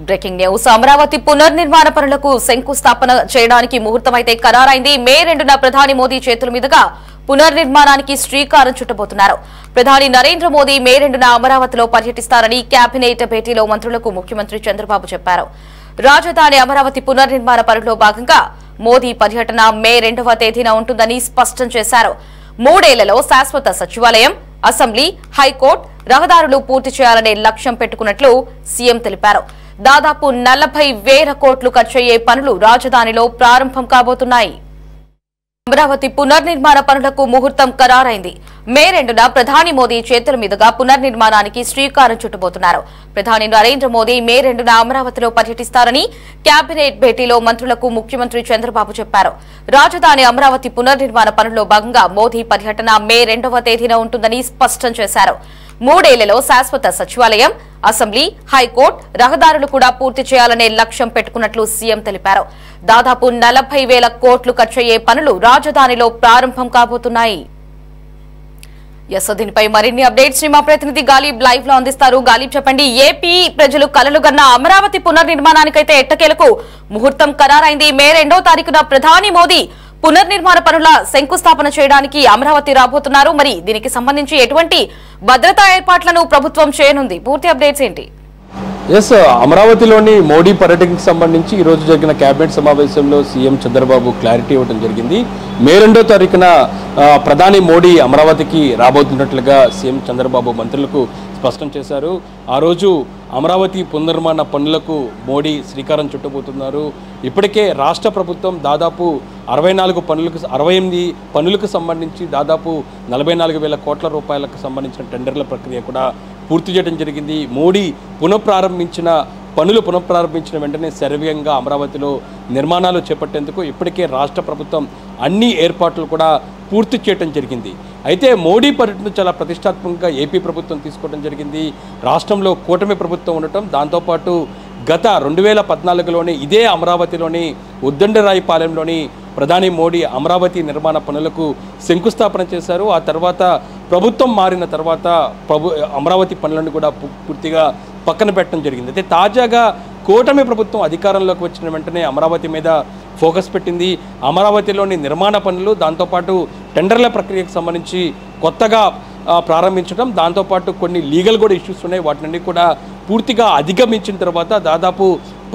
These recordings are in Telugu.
బ్రేకింగ్ న్యూస్ అమరావతి పునర్నిర్మాణ పనులకు శంకుస్థాపన చేయడానికి ముహూర్తమైతే ఖరారైంది. మే 2న ప్రధాని మోదీ చేతుల మీదుగా పునర్నిర్మాణానికి శ్రీకారం చుట్టబోతున్నారు. ప్రధాని నరేంద్ర మోదీ మే 2న అమరావతిలో పర్యటిస్తారని కేబినెట్ భేటీలో మంత్రులకు ముఖ్యమంత్రి చంద్రబాబు చెప్పారు. రాజధాని అమరావతి పునర్నిర్మాణ పనుల్లో భాగంగా మోదీ పర్యటన మే 2వ తేదీన ఉంటుందని స్పష్టం చేశారు. 3 ఏళ్లలో శాశ్వత సచివాలయం, అసెంబ్లీ, హైకోర్టు, రహదారులు పూర్తి చేయాలనే లక్ష్యం పెట్టుకున్నట్లు సీఎం తెలిపారు. దాదాపు 40,000 కోట్లు ఖర్చయ్యే పనులు రాజధానిలో ప్రారంభం కాబోతున్నాయి. అమరావతి పునర్నిర్మాణ పనులకు ముహూర్తం ఖరారైంది. మే 2న ప్రధాని మోదీ చేతుల మీదుగా పునర్నిర్మాణానికి శ్రీకారం చుట్టబోతున్నారు. ప్రధాని నరేంద్ర మోదీ మే 2న అమరావతిలో పర్యటిస్తారని కేబినెట్ భేటీలో మంత్రులకు ముఖ్యమంత్రి చంద్రబాబు చెప్పారు. రాజధాని అమరావతి పునర్నిర్మాణ పనుల్లో భాగంగా మోదీ పర్యటన మే 2వ తేదీన ఉంటుందని స్పష్టం చేశారు. 3 ఏళ్లలో శాశ్వత సచివాలయం, అసెంబ్లీ, హైకోర్టు, రహదారులు కూడా పూర్తి చేయాలనే లక్ష్యం పెట్టుకున్నట్లు సీఎం తెలిపారు. దాదాపు 40,000 కోట్లు ఖర్చయ్యే పనులు రాజధానిలో ప్రారంభం కాబోతున్నాయి. దీనిపై మరిన్ని అప్డేట్స్ ని మా ప్రతినిధి గాలిబ్ లైవ్ లో అందిస్తారు. గాలిబ్, చెప్పండి, ఏపీ ప్రజలు కలలుగన్న అమరావతి పునర్నిర్మాణానికైతే ఎట్టకేలకు ముహూర్తం ఖరారైంది. మే 2వ తారీఖున ప్రధాని మోదీ పునర్నిర్మాణ పనుల శంకుస్థాపన చేయడానికి అమరావతి రాబోతున్నారు. మరి దీనికి సంబంధించి ఎటువంటి భద్రతా ఏర్పాట్లను ప్రభుత్వం చేయనుంది? పూర్తి అప్డేట్స్ ఏంటి? అమరావతిలోని మోడీ పర్యటనకు సంబంధించి ఈ రోజు జరిగిన కేబినెట్ సమావేశంలో సీఎం చంద్రబాబు క్లారిటీ ఇవ్వడం జరిగింది. మే 2వ తారీఖున ప్రధాని మోడీ అమరావతికి రాబోతున్నట్లుగా సీఎం చంద్రబాబు మంత్రులకు స్పష్టం చేశారు. ఆ రోజు అమరావతి పునర్నిర్మాణ పనులకు మోడీ శ్రీకారం చుట్టబోతున్నారు. ఇప్పటికే రాష్ట్ర ప్రభుత్వం దాదాపు 68 పనులకు సంబంధించి దాదాపు 44,000 కోట్ల రూపాయలకు సంబంధించిన టెండర్ల ప్రక్రియ కూడా పూర్తి చేయడం జరిగింది. మోడీ పనులు పునఃప్రారంభించిన వెంటనే శరవేగంగా అమరావతిలో నిర్మాణాలు చేపట్టేందుకు ఇప్పటికే రాష్ట్ర ప్రభుత్వం అన్ని ఏర్పాట్లు కూడా పూర్తి చేయడం జరిగింది. అయితే మోడీ పర్యటన చాలా ప్రతిష్టాత్మకంగా ఏపీ ప్రభుత్వం తీసుకోవడం జరిగింది. రాష్ట్రంలో కూటమి ప్రభుత్వం ఉండటం, దాంతోపాటు గత 2014లోని ఇదే అమరావతిలోని ఉద్దండరాయిపాలెంలోని ప్రధాని మోడీ అమరావతి నిర్మాణ పనులకు శంకుస్థాపన చేశారు. ఆ తర్వాత ప్రభుత్వం మారిన తర్వాత అమరావతి పనులను కూడా పూర్తిగా పక్కన పెట్టడం జరిగింది. అయితే తాజాగా కూటమి ప్రభుత్వం అధికారంలోకి వచ్చిన వెంటనే అమరావతి మీద ఫోకస్ పెట్టింది. అమరావతిలోని నిర్మాణ పనులు, దాంతోపాటు టెండర్ల ప్రక్రియకు సంబంధించి కొత్తగా ప్రారంభించడం, దాంతోపాటు కొన్ని లీగల్ కూడా ఇష్యూస్ ఉన్నాయి. వాటిని కూడా పూర్తిగా అధిగమించిన తర్వాత దాదాపు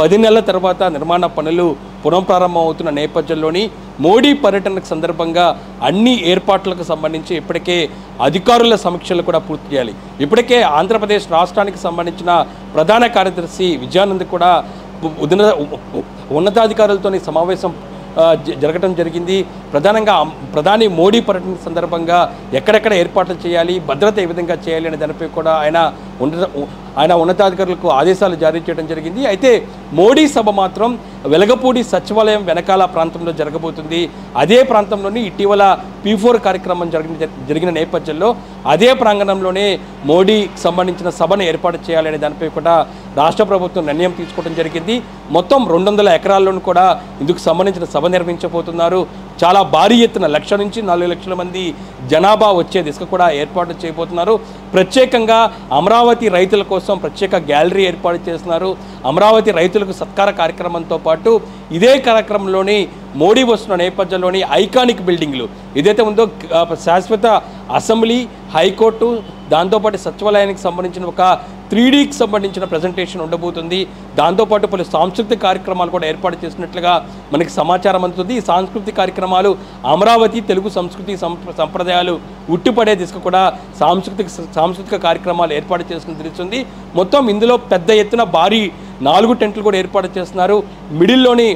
10 నెలల తర్వాత నిర్మాణ పనులు పునఃప్రారంభం అవుతున్న నేపథ్యంలోని మోడీ పర్యటనకు సందర్భంగా అన్ని ఏర్పాట్లకు సంబంధించి ఇప్పటికే అధికారుల సమీక్షలు కూడా పూర్తి చేయాలి. ఇప్పటికే ఆంధ్రప్రదేశ్ రాష్ట్రానికి సంబంధించిన ప్రధాన కార్యదర్శి విజయానంద్ కూడా ఉన్నతాధికారులతో సమావేశం జరగడం జరిగింది. ప్రధానంగా ప్రధాని మోడీ పర్యటన సందర్భంగా ఎక్కడెక్కడ ఏర్పాట్లు చేయాలి, భద్రత ఏ విధంగా చేయాలి అనే దానిపై కూడా ఆయన ఉన్నతాధికారులకు ఆదేశాలు జారీ చేయడం జరిగింది. అయితే మోడీ సభ మాత్రం వెలగపూడి సచివాలయం వెనకాల ప్రాంతంలో జరగబోతుంది. అదే ప్రాంతంలోని ఇటీవల P4 కార్యక్రమం జరిగిన నేపథ్యంలో అదే ప్రాంగణంలోనే మోడీకి సంబంధించిన సభను ఏర్పాటు చేయాలనే దానిపై కూడా రాష్ట్ర ప్రభుత్వం నిర్ణయం తీసుకోవడం జరిగింది. మొత్తం 200 ఎకరాల్లోనూ కూడా ఇందుకు సంబంధించిన సభ నిర్వహించబోతున్నారు. చాలా భారీ ఎత్తున 1,00,000 నుంచి 4 లక్షల మంది జనాభా వచ్చే దిశగా కూడా ఏర్పాటు చేయబోతున్నారు. ప్రత్యేకంగా అమరావతి రైతుల కోసం ప్రత్యేక గ్యాలరీ ఏర్పాటు చేస్తున్నారు. అమరావతి రైతులకు సత్కార కార్యక్రమంతో పాటు ఇదే కార్యక్రమంలోని మోడీ వస్తున్న నేపథ్యంలోని ఐకానిక్ బిల్డింగ్లు ఏదైతే ఉందో శాశ్వత అసెంబ్లీ, హైకోర్టు, దాంతోపాటు సచివాలయానికి సంబంధించిన ఒక 3Dకి సంబంధించిన ప్రజెంటేషన్ ఉండబోతుంది. దాంతోపాటు పలు సాంస్కృతిక కార్యక్రమాలు కూడా ఏర్పాటు చేసినట్లుగా మనకి సమాచారం అందుతుంది. ఈ సాంస్కృతిక కార్యక్రమాలు అమరావతి తెలుగు సంస్కృతి సంప్రదాయాలు ఉట్టిపడే దిశకు కూడా సాంస్కృతిక కార్యక్రమాలు ఏర్పాటు చేసిన తెలుస్తుంది. మొత్తం ఇందులో పెద్ద ఎత్తున భారీ 4 టెంట్లు కూడా ఏర్పాటు చేస్తున్నారు. మిడిల్లోని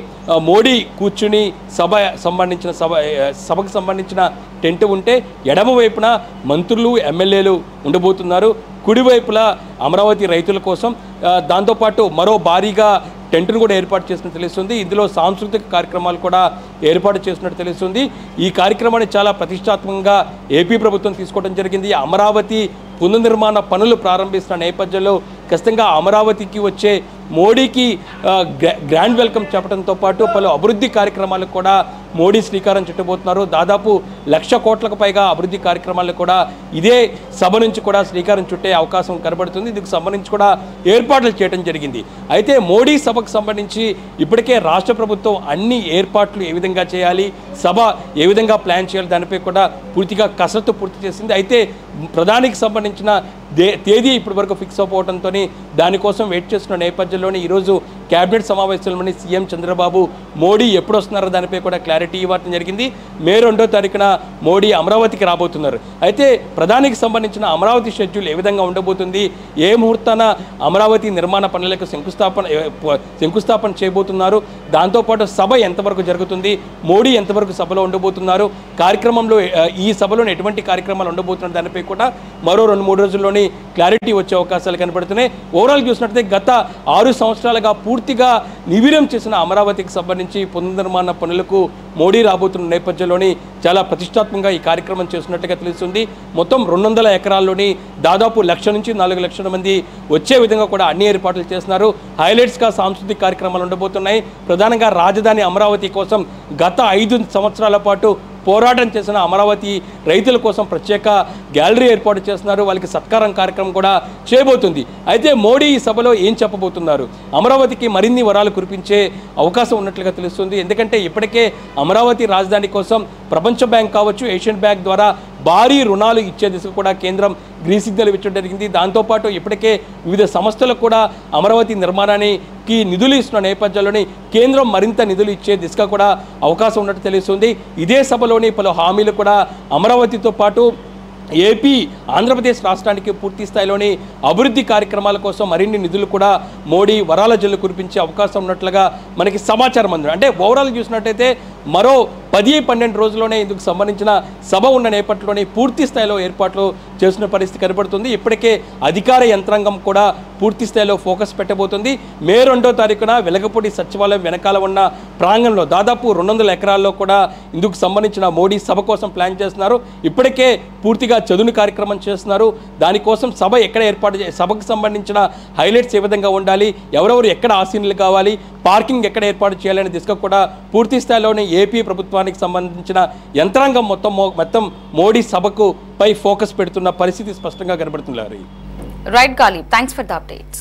మోడీ కూర్చుని సభకు సంబంధించిన టెంట్ ఉంటే ఎడమ వైపున మంత్రులు, ఎమ్మెల్యేలు ఉండబోతున్నారు. కుడివైపులా అమరావతి రైతుల కోసం దాంతోపాటు మరో భారీగా టెంట్ను కూడా ఏర్పాటు చేసినట్టు తెలుస్తుంది. ఇందులో సాంస్కృతిక కార్యక్రమాలు కూడా ఏర్పాటు చేసినట్టు తెలుస్తుంది. ఈ కార్యక్రమాన్ని చాలా ప్రతిష్టాత్మకంగా ఏపీ ప్రభుత్వం తీసుకోవడం జరిగింది. అమరావతి పునర్నిర్మాణ పనులు ప్రారంభిస్తున్న నేపథ్యంలో ఖచ్చితంగా అమరావతికి వచ్చే మోడీకి గ్రాండ్ వెల్కమ్ చెప్పడంతో పాటు పలు అభివృద్ధి కార్యక్రమాలకు కూడా మోడీ శ్రీకారం చుట్టబోతున్నారు. దాదాపు 1,00,000 కోట్లకు పైగా అభివృద్ధి కార్యక్రమాలకు కూడా ఇదే సభ నుంచి కూడా శ్రీకారం చుట్టే అవకాశం కనబడుతుంది. దీనికి సంబంధించి కూడా ఏర్పాట్లు చేయడం జరిగింది. అయితే మోడీ సభకు సంబంధించి ఇప్పటికే రాష్ట్ర ప్రభుత్వం అన్ని ఏర్పాట్లు ఏ విధంగా చేయాలి, సభ ఏ విధంగా ప్లాన్ చేయాలి దానిపై కూడా పూర్తిగా కసరత్తు పూర్తి చేసింది. అయితే ప్రధానికి సంబంధించిన తేదీ ఇప్పటి వరకు ఫిక్స్ అయిపోవడంతో దానికోసం వెయిట్ చేస్తున్న నేపథ్యంలోనే ఈరోజు కేబినెట్ సమావేశంలోని సీఎం చంద్రబాబు మోడీ ఎప్పుడు వస్తున్నారో దానిపై కూడా క్లారిటీ ఇవ్వడం జరిగింది. మే 2వ తారీఖున మోడీ అమరావతికి రాబోతున్నారు. అయితే ప్రధానికి సంబంధించిన అమరావతి షెడ్యూల్ ఏ విధంగా ఉండబోతుంది, ఏ ముహూర్తాన అమరావతి నిర్మాణ పనులకు శంకుస్థాపన చేయబోతున్నారు, దాంతోపాటు సభ ఎంతవరకు జరుగుతుంది, మోడీ ఎంతవరకు సభలో ఉండబోతున్నారు, కార్యక్రమంలో ఈ సభలో ఎటువంటి కార్యక్రమాలు ఉండబోతున్నారు దానిపై కూడా మరో 2-3 రోజుల్లోనే క్లారిటీ వచ్చే అవకాశాలు కనబడుతున్నాయి. ఓవరాల్ చూసినట్లయితే గత 6 సంవత్సరాలుగా పూర్తిగా నిర్వీర్యం చేసిన అమరావతికి సంబంధించి పునర్నిర్మాణ పనులకు మోడీ రాబోతున్న నేపథ్యంలోని చాలా ప్రతిష్టాత్మకంగా ఈ కార్యక్రమం చేస్తున్నట్టుగా తెలుస్తుంది. మొత్తం 200 ఎకరాల్లోని దాదాపు 1,00,000 నుంచి 4,00,000 మంది వచ్చే విధంగా కూడా అన్ని ఏర్పాట్లు చేస్తున్నారు. హైలైట్స్గా సాంస్కృతిక కార్యక్రమాలు ఉండబోతున్నాయి. ప్రధానంగా రాజధాని అమరావతి కోసం గత 5 సంవత్సరాల పాటు పోరాటం చేసిన అమరావతి రైతుల కోసం ప్రత్యేక గ్యాలరీ ఏర్పాటు చేస్తున్నారు. వాళ్ళకి సత్కారం కార్యక్రమం కూడా చేయబోతుంది. అయితే మోడీ ఈ సభలో ఏం చెప్పబోతున్నారు, అమరావతికి మరిన్ని వరాలు కురిపించే అవకాశం ఉన్నట్లుగా తెలుస్తుంది. ఎందుకంటే ఇప్పటికే అమరావతి రాజధాని కోసం ప్రపంచ బ్యాంక్ కావచ్చు, ఏషియన్ బ్యాంక్ ద్వారా భారీ రుణాలు ఇచ్చే దిశగా కూడా కేంద్రం గ్రీన్ సిగ్నల్ ఇచ్చడం జరిగింది. దాంతోపాటు ఇప్పటికే వివిధ సంస్థలకు కూడా అమరావతి నిర్మాణానికి నిధులు ఇస్తున్న నేపథ్యంలోని కేంద్రం మరింత నిధులు ఇచ్చే దిశగా కూడా అవకాశం ఉన్నట్టు తెలుస్తుంది. ఇదే సభలోని పలు హామీలు కూడా అమరావతితో పాటు ఏపీ, ఆంధ్రప్రదేశ్ రాష్ట్రానికి పూర్తి స్థాయిలోని అభివృద్ధి కార్యక్రమాల కోసం మరిన్ని నిధులు కూడా మోడీ వరాల జల్లు కురిపించే అవకాశం ఉన్నట్లుగా మనకి సమాచారం అంది. అంటే ఓవరాల్ చూసినట్టయితే మరో 10-12 రోజుల్లోనే ఇందుకు సంబంధించిన సభ ఉన్న నేపథ్యంలోనే పూర్తి స్థాయిలో ఏర్పాట్లు చేస్తున్న పరిస్థితి కనబడుతుంది. ఇప్పటికే అధికార యంత్రాంగం కూడా పూర్తి స్థాయిలో ఫోకస్ పెట్టబోతుంది. మే 2వ తారీఖున వెలగపూడి సచివాలయం వెనకాల ఉన్న ప్రాంగణంలో దాదాపు 200 ఎకరాల్లో కూడా ఇందుకు సంబంధించిన మోడీ సభ కోసం ప్లాన్ చేస్తున్నారు. ఇప్పటికే పూర్తిగా చదును కార్యక్రమం చేస్తున్నారు. దానికోసం సభ ఎక్కడ ఏర్పాటు సభకు సంబంధించిన హైలైట్స్ ఏ విధంగా ఉండాలి, ఎవరెవరు ఎక్కడ ఆసీనులు కావాలి, పార్కింగ్ ఎక్కడ ఏర్పాటు చేయాలనే దిశగా కూడా పూర్తి స్థాయిలోనే ఏపీ ప్రభుత్వానికి సంబంధించిన యంత్రాంగం మొత్తం మోడీ సభకు పై ఫోకస్ పెడుతున్న పరిస్థితి స్పష్టంగా కనబడుతుంది. రైట్ గాలి, థ్యాంక్స్ ఫర్ ద అప్డేట్స్.